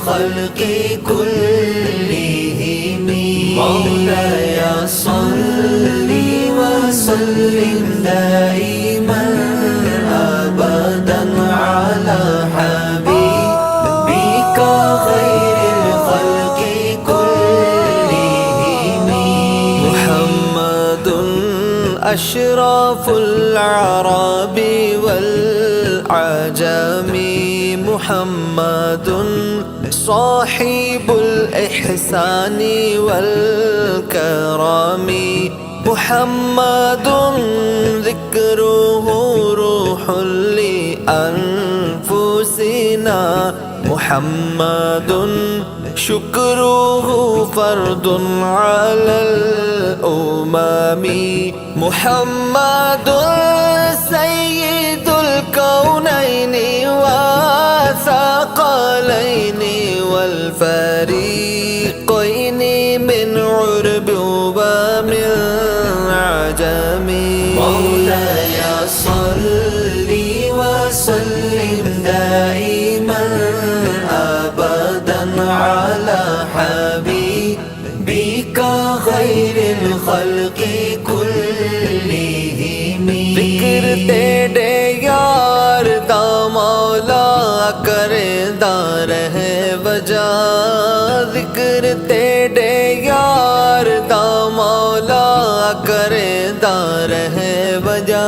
الخلق كلهم مولاي صل وسلم دائما أبدا على حبيبك خير الخلق كلهم محمد أشرف الأعراب والعجم محمد صاحب الإحسان والكرم محمد ذكره روح لأنفسنا محمد شكره فرض على الأمم محمد سيد الكونين والثقلين والفريقين من عرب ومن عجم مولاي صل وسلم دائما أبدا على حبيبك خير الخلق كلهم ذكر तेरे यार दा मौला करदा रहे वजा ذکر तेरे यार दा मौला करदा रहे वजा